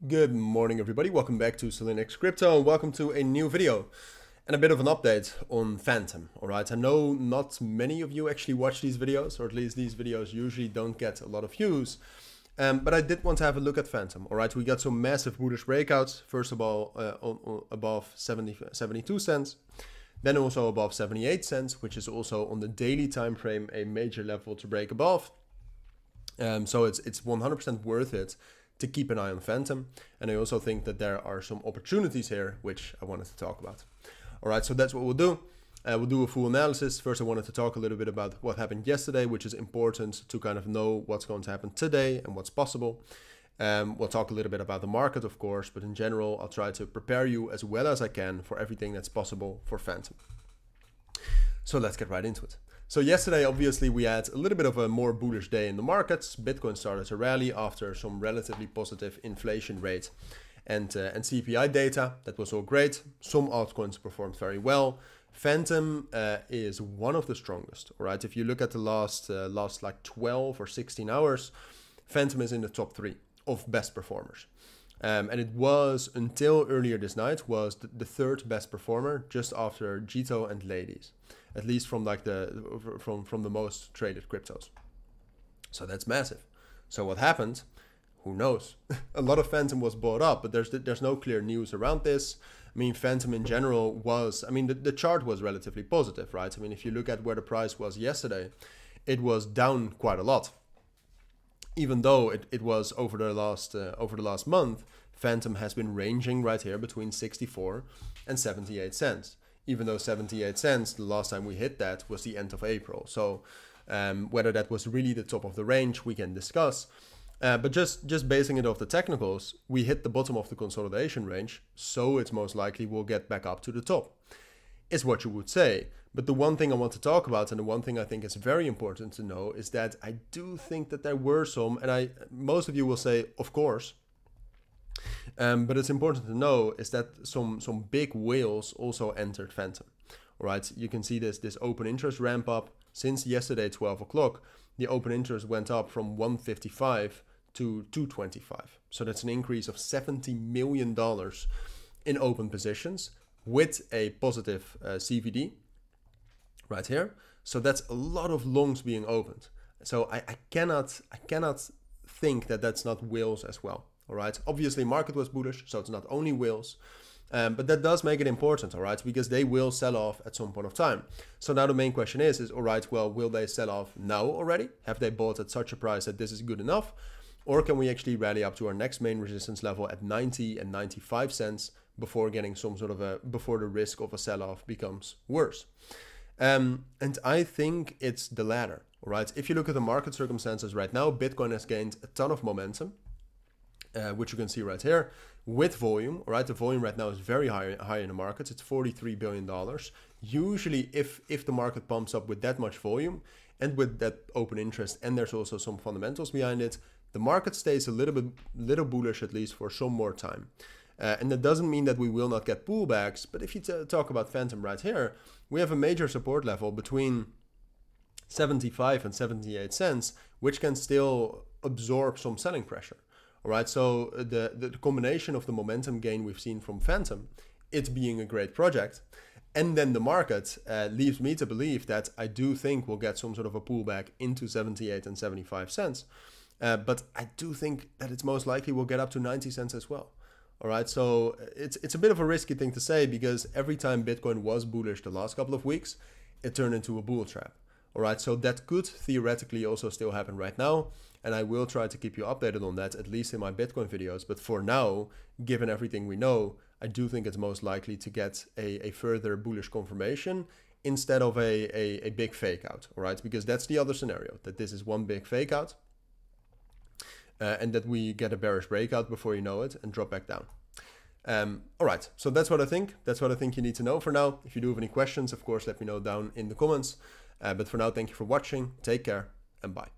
Good morning everybody, welcome back to Cilinix Crypto and welcome to a new video and a bit of an update on Fantom. Alright, I know not many of you actually watch these videos, or at least these videos usually don't get a lot of views, but I did want to have a look at Fantom. Alright, we got some massive bullish breakouts, first of all above 72 cents, then also above 78 cents, which is also on the daily time frame a major level to break above. So it's 100% worth it to keep an eye on Fantom, and I also think that there are some opportunities here which I wanted to talk about. Alright, so that's what we'll do. We'll do a full analysis. First I wanted to talk a little bit about what happened yesterday, which is important to kind of know what's going to happen today and what's possible. We'll talk a little bit about the market, of course, but in general I'll try to prepare you as well as I can for everything that's possible for Fantom. So let's get right into it. So yesterday, obviously, we had a little bit of a more bullish day in the markets. Bitcoin started to rally after some relatively positive inflation rate and CPI data. That was all great. Some altcoins performed very well. Fantom is one of the strongest. All right, if you look at the last like 12 or 16 hours, Fantom is in the top 3 of best performers. And it was, until earlier this night, was the third best performer, just after Jito and Ladies, at least from like from the most traded cryptos. So that's massive. So what happened? Who knows? A lot of Fantom was bought up, but there's no clear news around this. I mean, Fantom in general was, I mean, the chart was relatively positive, right? I mean, if you look at where the price was yesterday, it was down quite a lot. Even though it was over the last month, Fantom has been ranging right here between 64 and 78 cents. Even though 78 cents, the last time we hit that was the end of April. So whether that was really the top of the range, we can discuss. But just basing it off the technicals, we hit the bottom of the consolidation range, so it's most likely we'll get back up to the top, is what you would say. But the one thing I want to talk about, and the one thing I think is very important to know, is that I do think that there were some, and most of you will say, of course, but it's important to know is that some big whales also entered Fantom. All right, you can see this open interest ramp up since yesterday 12 o'clock. The open interest went up from 155 to 225. So that's an increase of $70 million in open positions with a positive CVD right here. So that's a lot of longs being opened. So I cannot think that that's not whales as well. All right, obviously market was bullish, so it's not only whales, but that does make it important, all right, because they will sell off at some point of time. So now the main question is all right, well, will they sell off now already? Have they bought at such a price that this is good enough? Or can we actually rally up to our next main resistance level at 90 and 95 cents before getting some sort of before the risk of a sell-off becomes worse? And I think it's the latter, all right? If you look at the market circumstances right now, Bitcoin has gained a ton of momentum, which you can see right here with volume. All right, the volume right now is very high in the markets. It's $43 billion. Usually if the market pumps up with that much volume and with that open interest, and there's also some fundamentals behind it, the market stays a little bullish, at least for some more time. And that doesn't mean that we will not get pullbacks, but if you talk about Fantom right here, we have a major support level between 75 and 78 cents, which can still absorb some selling pressure. All right, so the combination of the momentum gain we've seen from Fantom, it being a great project, and then the market leaves me to believe that I do think we'll get some sort of a pullback into 78 and 75 cents. But I do think that it's most likely we'll get up to 90 cents as well. All right, so it's a bit of a risky thing to say, because every time Bitcoin was bullish the last couple of weeks, it turned into a bull trap. All right, so that could theoretically also still happen right now, and I will try to keep you updated on that, at least in my Bitcoin videos. But for now, given everything we know, I do think it's most likely to get a further bullish confirmation instead of a big fake out. All right, because that's the other scenario, that this is one big fake out, and that we get a bearish breakout before you know it and drop back down. All right, so that's what I think. That's what I think you need to know for now. If you do have any questions, of course, let me know down in the comments. But for now, thank you for watching. Take care and bye.